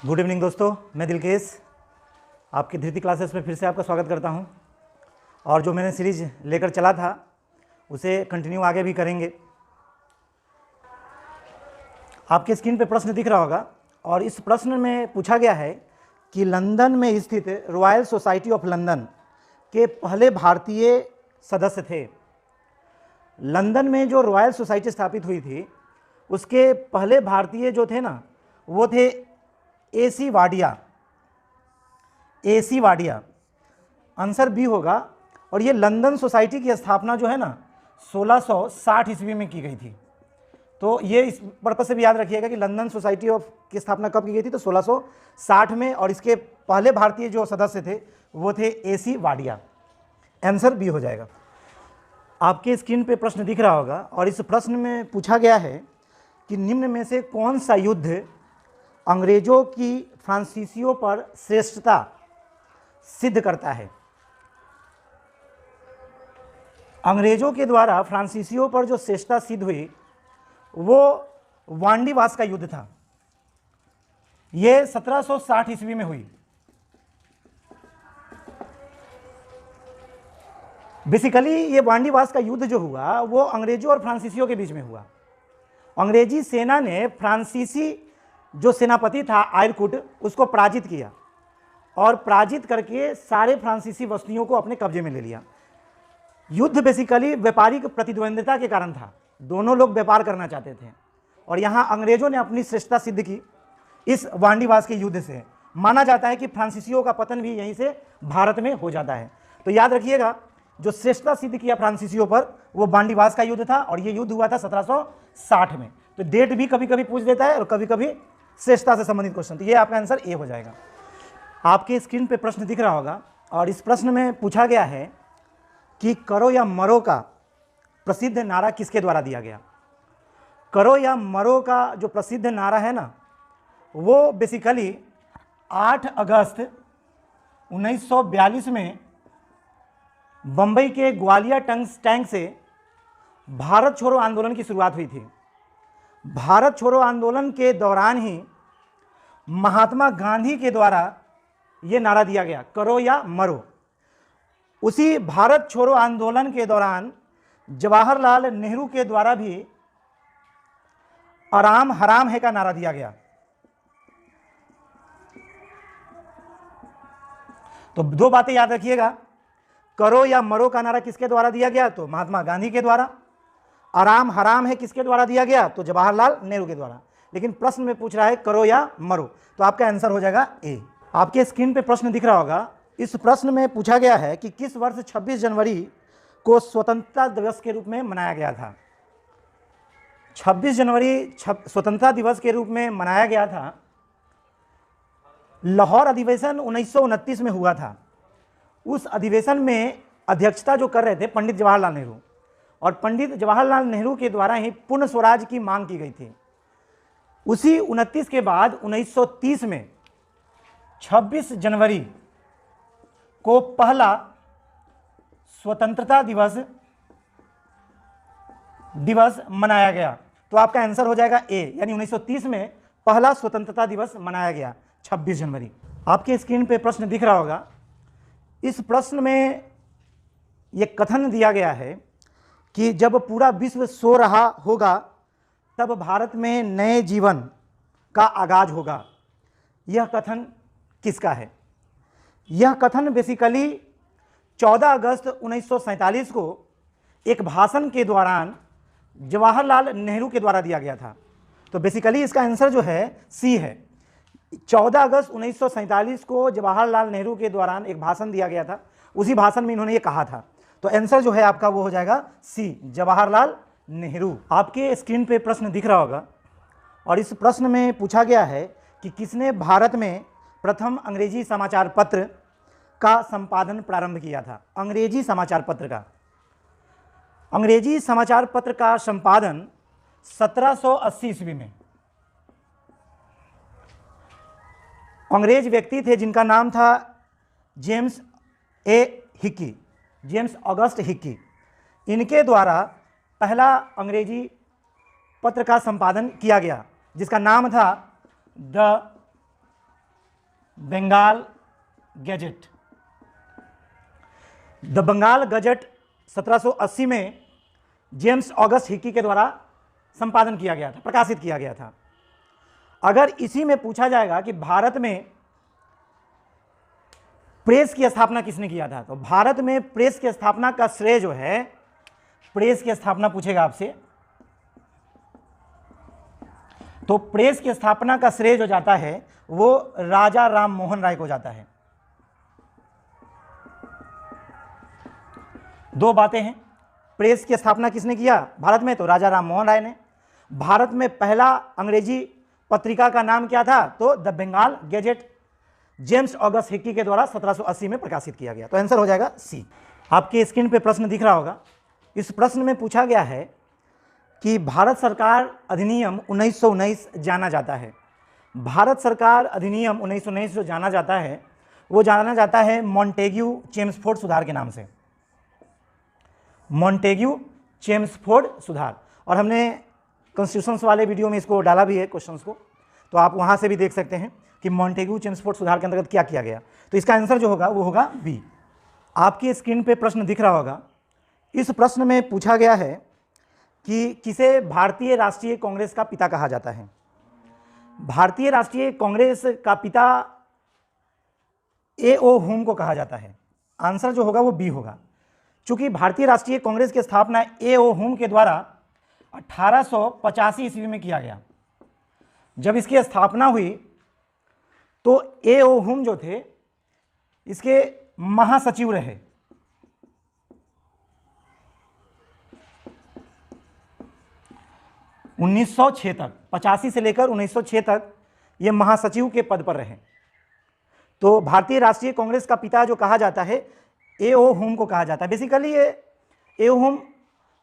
Good evening दोस्तों, मैं दिलकेश आपकी धृति क्लासेस में फिर से आपका स्वागत करता हूं। और जो मैंने सीरीज लेकर चला था उसे कंटिन्यू आगे भी करेंगे। आपके स्क्रीन पे प्रश्न दिख रहा होगा और इस प्रश्न में पूछा गया है कि लंदन में स्थित रॉयल सोसाइटी ऑफ लंदन के पहले भारतीय सदस्य थे। लंदन में जो रॉयल सोसाइटी स्थापित हुई थी उसके पहले भारतीय जो थे ना वो थे AC Wadia. AC Wadia answer B होगा। और ये लंदन सोसाइटी की स्थापना जो है ना 1660 ईस्वी में की गई थी। तो ये इस पर्पज से भी याद रखिएगा कि लंदन सोसाइटी ऑफ की स्थापना कब की गई थी, तो 1660 में। और इसके पहले भारतीय जो सदस्य थे वो थे एसी वाडिया। आंसर बी हो जाएगा। आपके स्क्रीन पे प्रश्न दिख रहा होगा और इस प्रश्न में पूछा गया है कि निम्न में से कौन सा युद्ध अंग्रेजों की फ्रांसीसियों पर श्रेष्ठता सिद्ध करता है। अंग्रेजों के द्वारा फ्रांसीसियों पर जो श्रेष्ठता सिद्ध हुई वो वांडीवास का युद्ध था। ये 1760 ईस्वी में हुई। बेसिकली ये वांडीवास का युद्ध जो हुआ वो अंग्रेजों और फ्रांसीसियों के बीच में हुआ। अंग्रेजी सेना ने फ्रांसीसी जो सेनापति था आयरकुट उसको पराजित किया और पराजित करके सारे फ्रांसीसी वस्तुओं को अपने कब्जे में ले लिया। युद्ध बेसिकली व्यापारिक प्रतिद्वंद्विता के कारण था। दोनों लोग व्यापार करना चाहते थे और यहाँ अंग्रेजों ने अपनी श्रेष्ठता सिद्ध की इस वांडीवास के युद्ध से। माना जाता है कि फ्रांसीसियों का पतन भी यहीं से भारत में हो जाता है। तो याद रखिएगा, जो श्रेष्ठता सिद्ध किया फ्रांसीसियों पर वो वांडीवास का युद्ध था और ये युद्ध हुआ था 1760 में। तो डेट भी कभी कभी पूछ देता है और कभी कभी श्रेष्ठता से संबंधित क्वेश्चन। तो ये आपका आंसर ए हो जाएगा। आपके स्क्रीन पे प्रश्न दिख रहा होगा और इस प्रश्न में पूछा गया है कि करो या मरो का प्रसिद्ध नारा किसके द्वारा दिया गया। करो या मरो का जो प्रसिद्ध नारा है ना वो बेसिकली 8 अगस्त 1942 में बंबई के ग्वालियर टैंक से भारत छोड़ो आंदोलन की शुरुआत हुई थी। भारत छोड़ो आंदोलन के दौरान ही महात्मा गांधी के द्वारा यह नारा दिया गया, करो या मरो। उसी भारत छोड़ो आंदोलन के दौरान जवाहरलाल नेहरू के द्वारा भी आराम हराम है का नारा दिया गया। तो दो बातें याद रखिएगा, करो या मरो का नारा किसके द्वारा दिया गया, तो महात्मा गांधी के द्वारा। आराम हराम है किसके द्वारा दिया गया, तो जवाहरलाल नेहरू के द्वारा। लेकिन प्रश्न में पूछ रहा है करो या मरो, तो आपका आंसर हो जाएगा ए। आपके स्क्रीन पे प्रश्न दिख रहा होगा। इस प्रश्न में पूछा गया है कि किस वर्ष 26 जनवरी को स्वतंत्रता दिवस के रूप में मनाया गया था। 26 जनवरी स्वतंत्रता दिवस के रूप में मनाया गया था। लाहौर अधिवेशन 1929 में हुआ था। उस अधिवेशन में अध्यक्षता जो कर रहे थे पंडित जवाहरलाल नेहरू, और पंडित जवाहरलाल नेहरू के द्वारा ही पूर्ण स्वराज की मांग की गई थी। उसी 29 के बाद 1930 में 26 जनवरी को पहला स्वतंत्रता दिवस मनाया गया। तो आपका आंसर हो जाएगा ए, यानी 1930 में पहला स्वतंत्रता दिवस मनाया गया 26 जनवरी। आपके स्क्रीन पे प्रश्न दिख रहा होगा। इस प्रश्न में यह कथन दिया गया है कि जब पूरा विश्व सो रहा होगा तब भारत में नए जीवन का आगाज होगा। यह कथन किसका है। यह कथन बेसिकली 14 अगस्त 1947 को एक भाषण के दौरान जवाहरलाल नेहरू के द्वारा दिया गया था। तो बेसिकली इसका आंसर जो है सी है। 14 अगस्त 1947 को जवाहरलाल नेहरू के दौरान एक भाषण दिया गया था। उसी भाषण में इन्होंने ये कहा था। तो आंसर जो है आपका वो हो जाएगा सी, जवाहरलाल नेहरू। आपके स्क्रीन पे प्रश्न दिख रहा होगा और इस प्रश्न में पूछा गया है कि किसने भारत में प्रथम अंग्रेजी समाचार पत्र का संपादन प्रारंभ किया था। अंग्रेजी समाचार पत्र का संपादन 1780 ईस्वी में अंग्रेज व्यक्ति थे जिनका नाम था जेम्स ऑगस्ट हिक्की। इनके द्वारा पहला अंग्रेजी पत्र का संपादन किया गया जिसका नाम था the Bengal gazette. The Bengal gazette 1780 में जेम्स ऑगस्ट हिकी के द्वारा संपादन किया गया था, प्रकाशित किया गया था। अगर इसी में पूछा जाएगा कि भारत में प्रेस की स्थापना किसने किया था, तो भारत में प्रेस की स्थापना का श्रेय जो है, प्रेस की स्थापना पूछेगा आपसे, तो प्रेस की स्थापना का श्रेय जो जाता है वो राजा राम मोहन राय को जाता है। दो बातें हैं, प्रेस की स्थापना किसने किया भारत में, तो राजा राम मोहन राय ने। भारत में पहला अंग्रेजी पत्रिका का नाम क्या था, तो the Bengal gazette, James August Hicky के द्वारा 1780 में प्रकाशित किया गया। तो आंसर हो जाएगा सी। आपके स्क्रीन पे प्रश्न दिख रहा होगा। इस प्रश्न में पूछा गया है कि भारत सरकार अधिनियम 1919 जाना जाता है। भारत सरकार अधिनियम 1919 जो जाना जाता है वो जाना जाता है मॉन्टेग्यू चेम्सफोर्ड सुधार के नाम से, मॉन्टेग्यू चेम्सफोर्ड सुधार। और हमने कॉन्स्टिट्यूशंस वाले वीडियो में इसको डाला भी है क्वेश्चंस को, तो आप वहाँ से भी देख सकते हैं कि मॉन्टेग्यू चेम्सफोर्ड सुधार के अंतर्गत क्या किया गया। तो इसका आंसर जो होगा वो होगा बी। आपकी स्क्रीन पे प्रश्न दिख रहा होगा। इस प्रश्न में पूछा गया है कि किसे भारतीय राष्ट्रीय कांग्रेस का पिता कहा जाता है। भारतीय राष्ट्रीय कांग्रेस का पिता ए.ओ. हुम को कहा जाता है। आंसर जो होगा वो बी होगा। चूंकि भारतीय राष्ट्रीय कांग्रेस की स्थापना ए.ओ. हुम के द्वारा 1885 ईस्वी में किया गया। जब इसकी स्थापना हुई तो ए.ओ. हुम जो थे इसके महासचिव रहे। उन्नीस सौ 1906 तक, 85 से लेकर 1906 तक ये महासचिव के पद पर रहे। तो भारतीय राष्ट्रीय कांग्रेस का पिता जो कहा जाता है ए.ओ. हुम को कहा जाता है। बेसिकली ये ए.ओ. हुम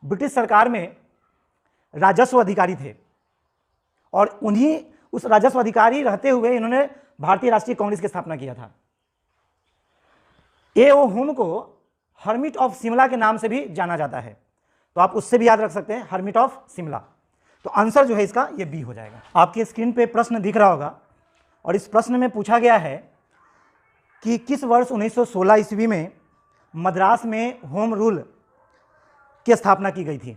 ब्रिटिश सरकार में राजस्व अधिकारी थे और उन्हीं उस राजस्व अधिकारी रहते हुए इन्होंने भारतीय राष्ट्रीय कांग्रेस की स्थापना किया था। ए.ओ. हुम को हर्मिट ऑफ शिमला के नाम से भी जाना जाता है, तो आप उससे भी याद रख सकते हैं, हर्मिट ऑफ शिमला। तो आंसर जो है इसका ये बी हो जाएगा। आपकी स्क्रीन पे प्रश्न दिख रहा होगा और इस प्रश्न में पूछा गया है कि किस वर्ष 1916 ईस्वी में मद्रास में होम रूल की स्थापना की गई थी।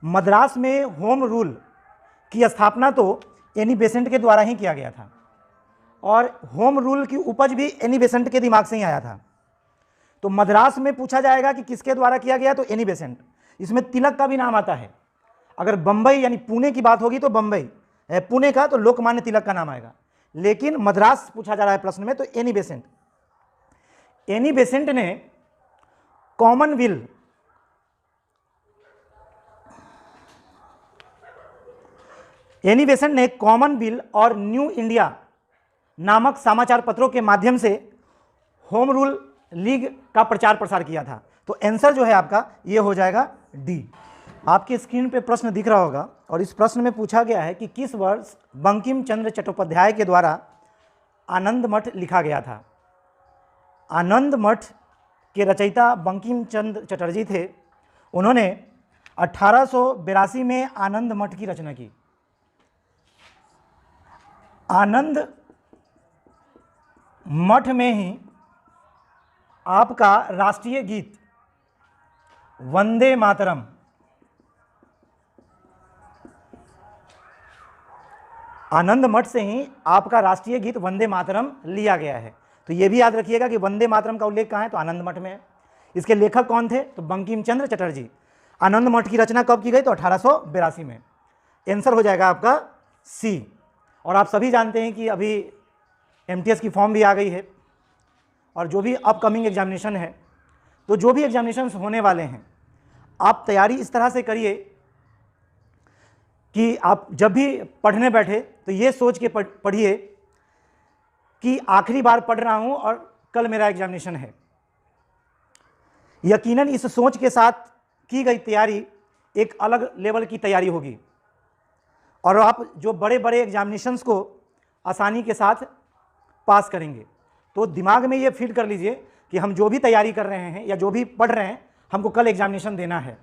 मद्रास में होम रूल की स्थापना तो एनी बेसेंट के द्वारा ही किया गया था और होम रूल की उपज भी एनी बेसेंट के दिमाग से ही आया था। तो मद्रास में पूछा जाएगा कि किसके द्वारा किया गया, तो एनी बेसेंट। इसमें तिलक का भी नाम आता है। अगर बंबई यानी पुणे की बात होगी तो बंबई, पुणे का तो लोकमान्य तिलक का नाम आएगा। लेकिन मद्रास पूछा जा रहा है प्रश्न में तो एनी बेसेंट। एनी बेसेंट ने कॉमनवेल्थ एनी बेसेंट ने कॉमनवेल्थ और न्यू इंडिया नामक समाचार पत्रों के माध्यम से होम रूल लीग का प्रचार प्रसार किया था। तो आंसर जो है आपका ये हो जाएगा डी। आपकी स्क्रीन पे प्रश्न दिख रहा होगा और इस प्रश्न में पूछा गया है कि किस वर्ष बंकिम चंद्र चट्टोपाध्याय के द्वारा आनंद मठ लिखा गया था। आनंद मठ के रचयिता बंकिम चंद्र चटर्जी थे। उन्होंने 1882 में आनंद मठ की रचना की। आनंद मठ में ही आपका राष्ट्रीय गीत वंदे मातरम, आनंद मठ से ही आपका राष्ट्रीय गीत वंदे मातरम लिया गया है। तो यह भी याद रखिएगा कि वंदे मातरम का उल्लेख कहाँ है, तो आनंद मठ में है। इसके लेखक कौन थे, तो बंकिम चंद्र चटर्जी। आनंद मठ की रचना कब की गई, तो 1882 में। आंसर हो जाएगा आपका सी। और आप सभी जानते हैं कि अभी एमटीएस की फॉर्म भी आ गई है और जो भी अपकमिंग एग्जामिनेशन है, तो जो भी एग्जामिनेशन होने वाले हैं आप तैयारी इस तरह से करिए कि आप जब भी पढ़ने बैठे तो ये सोच के पढ़िए कि आखिरी बार पढ़ रहा हूँ और कल मेरा एग्जामिनेशन है। यकीनन इस सोच के साथ की गई तैयारी एक अलग लेवल की तैयारी होगी और आप जो बड़े बड़े एग्जामिनेशंस को आसानी के साथ पास करेंगे। तो दिमाग में ये फीड कर लीजिए कि हम जो भी तैयारी कर रहे हैं या जो भी पढ़ रहे हैं हमको कल एग्जामिनेशन देना है।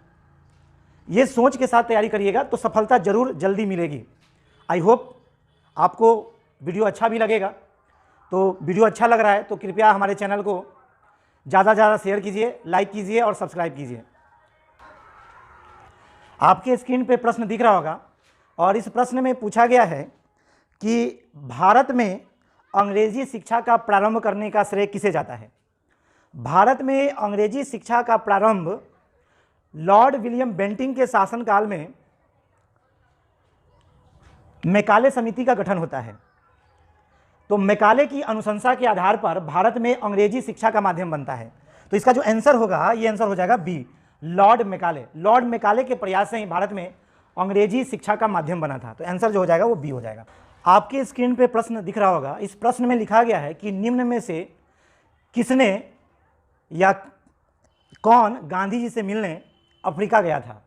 ये सोच के साथ तैयारी करिएगा तो सफलता जरूर जल्दी मिलेगी। आई होप आपको वीडियो अच्छा भी लगेगा। तो वीडियो अच्छा लग रहा है तो कृपया हमारे चैनल को ज़्यादा से ज़्यादा शेयर कीजिए, लाइक कीजिए और सब्सक्राइब कीजिए। आपके स्क्रीन पे प्रश्न दिख रहा होगा और इस प्रश्न में पूछा गया है कि भारत में अंग्रेजी शिक्षा का प्रारंभ करने का श्रेय किसे जाता है। भारत में अंग्रेजी शिक्षा का प्रारंभ लॉर्ड विलियम बेंटिंक के शासनकाल में मैकाले समिति का गठन होता है। तो मैकाले की अनुशंसा के आधार पर भारत में अंग्रेजी शिक्षा का माध्यम बनता है। तो इसका जो आंसर होगा, ये आंसर हो जाएगा B, Lord Macaulay. Lord Macaulay के प्रयास से ही भारत में अंग्रेजी शिक्षा का माध्यम बना था। तो आंसर जो हो जाएगा वो बी हो जाएगा। आपके स्क्रीन पे प्रश्न दिख रहा होगा। इस प्रश्न में लिखा गया है कि निम्न में से किसने या कौन गांधी जी से मिलने अफ्रीका गया था।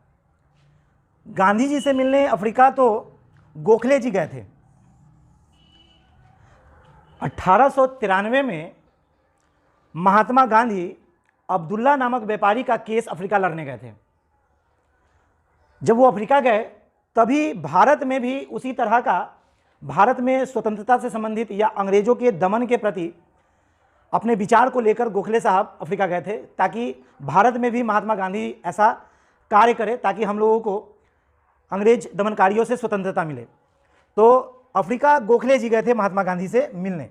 गांधी जी से मिलने अफ्रीका तो गोखले जी गए थे। 1893 में महात्मा गांधी अब्दुल्ला नामक व्यापारी का केस अफ्रीका लड़ने गए थे। जब वो अफ्रीका गए तभी भारत में भी उसी तरह का, भारत में स्वतंत्रता से संबंधित या अंग्रेजों के दमन के प्रति अपने विचार को लेकर गोखले साहब अफ्रीका गए थे, ताकि भारत में भी महात्मा गांधी ऐसा कार्य करे ताकि हम लोगों को अंग्रेज दमनकारियों से स्वतंत्रता मिले। तो अफ्रीका गोखले जी गए थे महात्मा गांधी से मिलने।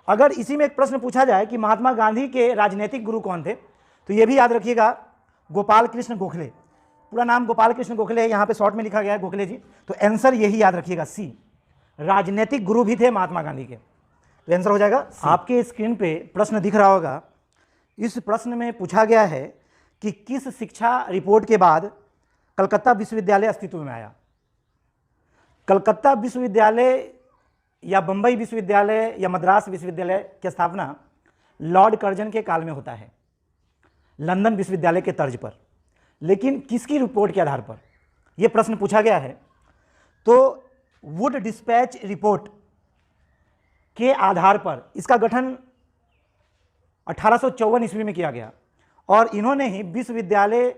अगर इसी में एक प्रश्न पूछा जाए कि महात्मा गांधी के राजनीतिक गुरु कौन थे, तो ये भी याद रखिएगा, गोपाल कृष्ण गोखले। पूरा नाम गोपाल कृष्ण गोखले है, यहाँ पे शॉर्ट में लिखा गया है गोखले जी। तो आंसर यही याद रखिएगा, सी, राजनीतिक गुरु भी थे महात्मा गांधी के। तो आंसर हो जाएगा। आपके स्क्रीन पे प्रश्न दिख रहा होगा। इस प्रश्न में पूछा गया है कि किस शिक्षा रिपोर्ट के बाद कलकत्ता विश्वविद्यालय अस्तित्व में आया। कलकत्ता विश्वविद्यालय या बंबई विश्वविद्यालय या मद्रास विश्वविद्यालय की स्थापना लॉर्ड कर्जन के काल में होता है, लंदन विश्वविद्यालय के तर्ज पर। लेकिन किसकी रिपोर्ट के आधार पर यह प्रश्न पूछा गया है, तो वुड डिस्पैच रिपोर्ट के आधार पर इसका गठन 1854 ईस्वी में किया गया और इन्होंने ही विश्वविद्यालय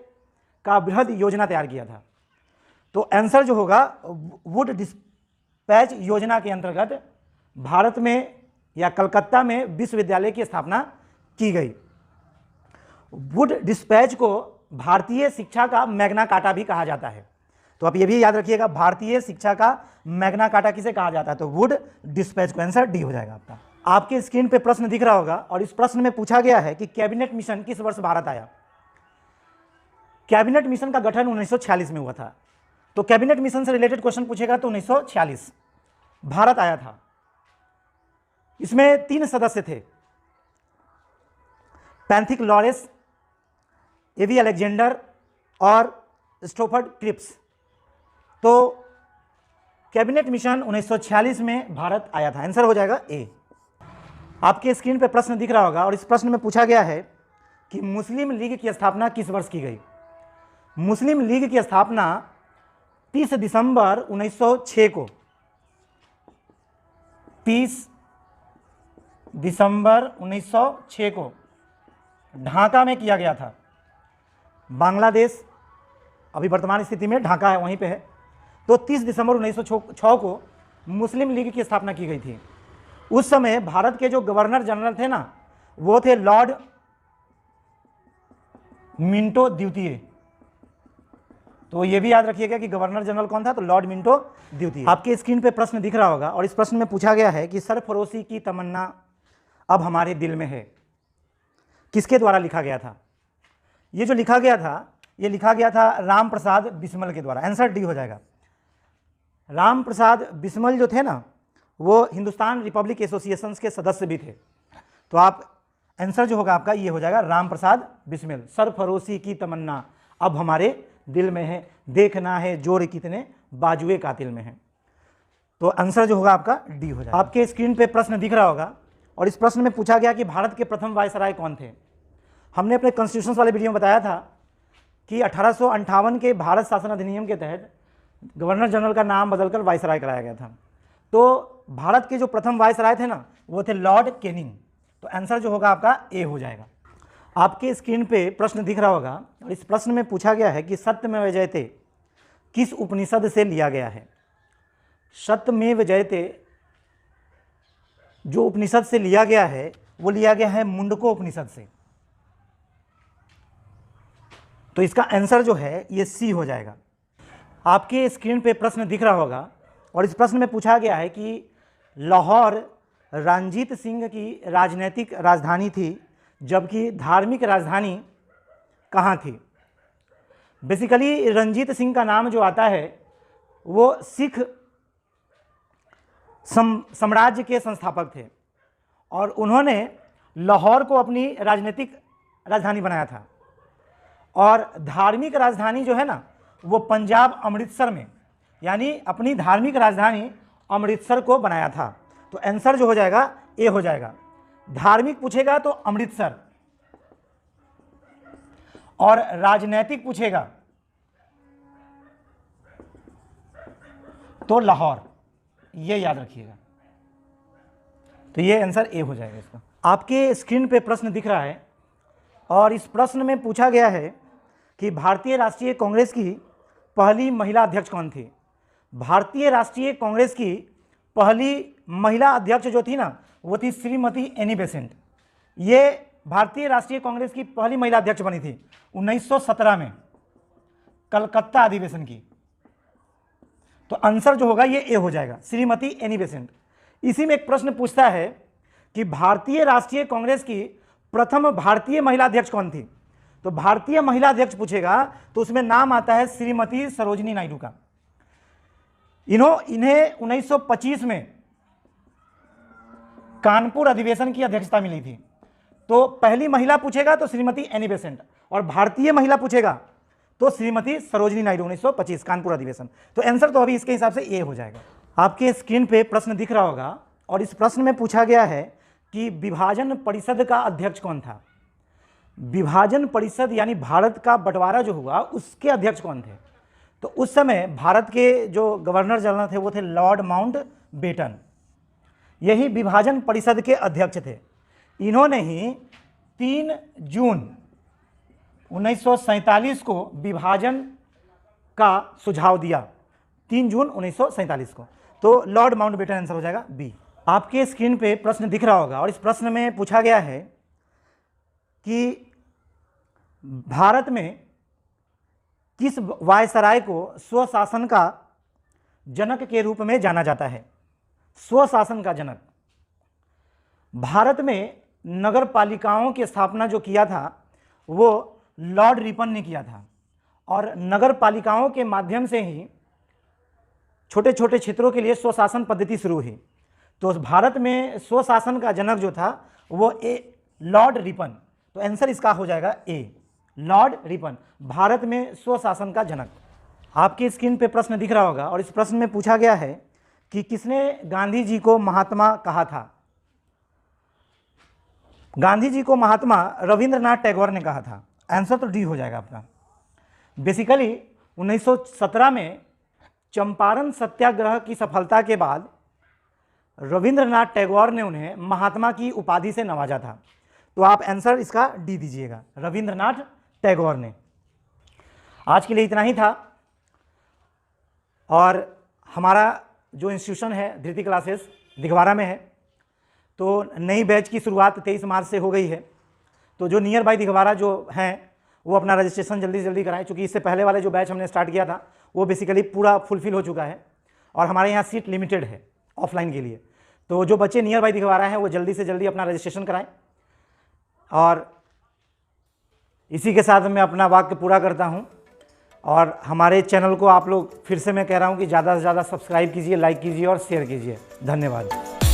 का बृहद योजना तैयार किया था। तो आंसर जो होगा, वुड डिस्पैच योजना के अंतर्गत भारत में या कलकत्ता में विश्वविद्यालय की स्थापना की गई। वुड डिस्पैच को भारतीय शिक्षा का मैग्ना कार्टा भी कहा जाता है। तो आप ये भी याद रखिएगा, भारतीय शिक्षा का मैग्ना कार्टा किसे कहा जाता है, तो वुड डिस्पैच को। आंसर डी हो जाएगा आपका। आपके स्क्रीन पे प्रश्न दिख रहा होगा और इस प्रश्न में पूछा गया है कि कैबिनेट मिशन किस वर्ष भारत आया। कैबिनेट मिशन का गठन 1946 में हुआ था। तो कैबिनेट मिशन से रिलेटेड क्वेश्चन पूछेगा तो 1946 भारत आया था। इसमें 3 सदस्य थे, पैंथिक लॉरेंस, एवी अलेक्जेंडर और स्टोफर्ड क्रिप्स। तो कैबिनेट मिशन 1946 में भारत आया था। आंसर हो जाएगा ए। आपके स्क्रीन पे प्रश्न दिख रहा होगा और इस प्रश्न में पूछा गया है कि मुस्लिम लीग की स्थापना किस वर्ष की गई। मुस्लिम लीग की स्थापना 30 दिसंबर 1906 को, 30 दिसंबर 1906 को ढाका में किया गया था। बांग्लादेश अभी वर्तमान स्थिति में ढाका है, वहीं पे है। तो 30 दिसंबर 1906 को मुस्लिम लीग की स्थापना की गई थी। उस समय भारत के जो गवर्नर जनरल थे ना, वो थे लॉर्ड मिंटो द्वितीय। तो ये भी याद रखिएगा कि गवर्नर जनरल कौन था, तो लॉर्ड मिंटो द्वितीय। आपके स्क्रीन पे प्रश्न दिख रहा होगा और इस प्रश्न में पूछा गया है कि सरफरोशी की तमन्ना अब हमारे दिल में है, किसके द्वारा लिखा गया था। ये जो लिखा गया था, ये लिखा गया था राम प्रसाद बिस्मल के द्वारा। आंसर डी हो जाएगा। राम प्रसाद बिस्मल जो थे ना, वो हिंदुस्तान रिपब्लिक एसोसिएशन के सदस्य भी थे। तो आप आंसर जो होगा आपका ये हो जाएगा राम प्रसाद बिस्मिल। सरफरोशी की तमन्ना अब हमारे दिल में है, देखना है जोर कितने बाजुए कातिल में है। तो आंसर जो होगा आपका डी हो जाएगा। आपके स्क्रीन पे प्रश्न दिख रहा होगा और इस प्रश्न में पूछा गया कि भारत के प्रथम वायसराय कौन थे। हमने अपने कॉन्स्टिट्यूशन वाले वीडियो में बताया था कि 1858 के भारत शासन अधिनियम के तहत गवर्नर जनरल का नाम बदलकर वायसराय कराया गया था। तो भारत के जो प्रथम वायसराय थे ना, वो थे लॉर्ड कैनिंग। तो आंसर जो होगा आपका ए हो जाएगा। आपके स्क्रीन पे प्रश्न दिख रहा होगा और इस प्रश्न में पूछा गया है कि सत्यमेव जयते किस उपनिषद से लिया गया है। सत्यमेव जयते जो उपनिषद से लिया गया है वो लिया गया है मुंडको उपनिषद से। तो इसका आंसर जो है ये सी हो जाएगा। आपके स्क्रीन पे प्रश्न दिख रहा होगा और इस प्रश्न में पूछा गया है कि लाहौर रणजीत सिंह की राजनीतिक राजधानी थी जबकि धार्मिक राजधानी कहाँ थी। बेसिकली रणजीत सिंह का नाम जो आता है वो सिख साम्राज्य के संस्थापक थे और उन्होंने लाहौर को अपनी राजनीतिक राजधानी बनाया था और धार्मिक राजधानी जो है ना वो पंजाब अमृतसर में, यानी अपनी धार्मिक राजधानी अमृतसर को बनाया था। तो आंसर जो हो जाएगा ए हो जाएगा। धार्मिक पूछेगा तो अमृतसर और राजनैतिक पूछेगा तो लाहौर, ये याद रखिएगा। तो ये आंसर ए हो जाएगा इसका। आपके स्क्रीन पे प्रश्न दिख रहा है और इस प्रश्न में पूछा गया है कि भारतीय राष्ट्रीय कांग्रेस की पहली महिला अध्यक्ष कौन थी। भारतीय राष्ट्रीय कांग्रेस की पहली महिला अध्यक्ष जो थी ना वो थी श्रीमती एनी बेसेंट। ये भारतीय राष्ट्रीय कांग्रेस की पहली महिला अध्यक्ष बनी थी 1917 में कलकत्ता अधिवेशन की। तो आंसर जो होगा ये ए हो जाएगा, श्रीमती एनी बेसेंट। इसी में एक प्रश्न पूछता है कि भारतीय राष्ट्रीय कांग्रेस की प्रथम भारतीय महिला अध्यक्ष कौन थी। तो भारतीय महिला अध्यक्ष पूछेगा तो उसमें नाम आता है श्रीमती सरोजिनी नायडू का। इन्हें 1925 में कानपुर अधिवेशन की अध्यक्षता मिली थी। तो पहली महिला पूछेगा तो श्रीमती एनी बेसेंट और भारतीय महिला पूछेगा तो श्रीमती सरोजिनी नायडू 1925 कानपुर अधिवेशन। तो आंसर तो अभी इसके हिसाब से ए हो जाएगा। आपके स्क्रीन पे प्रश्न दिख रहा होगा और इस प्रश्न में पूछा गया है कि विभाजन परिषद का अध्यक्ष कौन था। विभाजन परिषद यानी भारत का बंटवारा जो हुआ उसके अध्यक्ष कौन थे। तो उस समय भारत के जो गवर्नर जनरल थे वो थे लॉर्ड माउंट बेटन। यही विभाजन परिषद के अध्यक्ष थे। इन्होंने ही 3 जून 1947 को विभाजन का सुझाव दिया, 3 जून 1947 को। तो लॉर्ड माउंटबेटन आंसर हो जाएगा बी। आपके स्क्रीन पे प्रश्न दिख रहा होगा और इस प्रश्न में पूछा गया है कि भारत में किस वायसराय को स्वशासन का जनक के रूप में जाना जाता है। स्वशासन का जनक। भारत में नगर पालिकाओं की स्थापना जो किया था वो लॉर्ड रिपन ने किया था और नगर पालिकाओं के माध्यम से ही छोटे छोटे क्षेत्रों के लिए स्वशासन पद्धति शुरू हुई। तो भारत में स्वशासन का जनक जो था वो लॉर्ड रिपन। तो आंसर इसका हो जाएगा ए, लॉर्ड रिपन, भारत में स्वशासन का जनक। आपकी स्क्रीन पे प्रश्न दिख रहा होगा और इस प्रश्न में पूछा गया है कि किसने गांधी जी को महात्मा कहा था। गांधी जी को महात्मा रविंद्रनाथ टैगोर ने कहा था। आंसर तो डी हो जाएगा आपका। बेसिकली 1917 में चंपारण सत्याग्रह की सफलता के बाद रविंद्रनाथ टैगोर ने उन्हें महात्मा की उपाधि से नवाजा था। तो आप आंसर इसका डी दीजिएगा, रविंद्रनाथ टैगोर ने। आज के लिए इतना ही था और हमारा जो इंस्टीट्यूशन है धृति क्लासेस दिघवारा में है, तो नई बैच की शुरुआत 23 मार्च से हो गई है। तो जो नियर बाई दिघवारा जो हैं वो अपना रजिस्ट्रेशन जल्दी से जल्दी कराएं, क्योंकि इससे पहले वाले जो बैच हमने स्टार्ट किया था वो बेसिकली पूरा फुलफिल हो चुका है और हमारे यहाँ सीट लिमिटेड है ऑफलाइन के लिए। तो जो बच्चे नियर बाई दिघवारा हैं वो जल्दी से जल्दी अपना रजिस्ट्रेशन कराएं। और इसी के साथ मैं अपना वाक्य पूरा करता हूं और हमारे चैनल को आप लोग फिर से मैं कह रहा हूं कि ज़्यादा से ज़्यादा सब्सक्राइब कीजिए, लाइक कीजिए और शेयर कीजिए। धन्यवाद।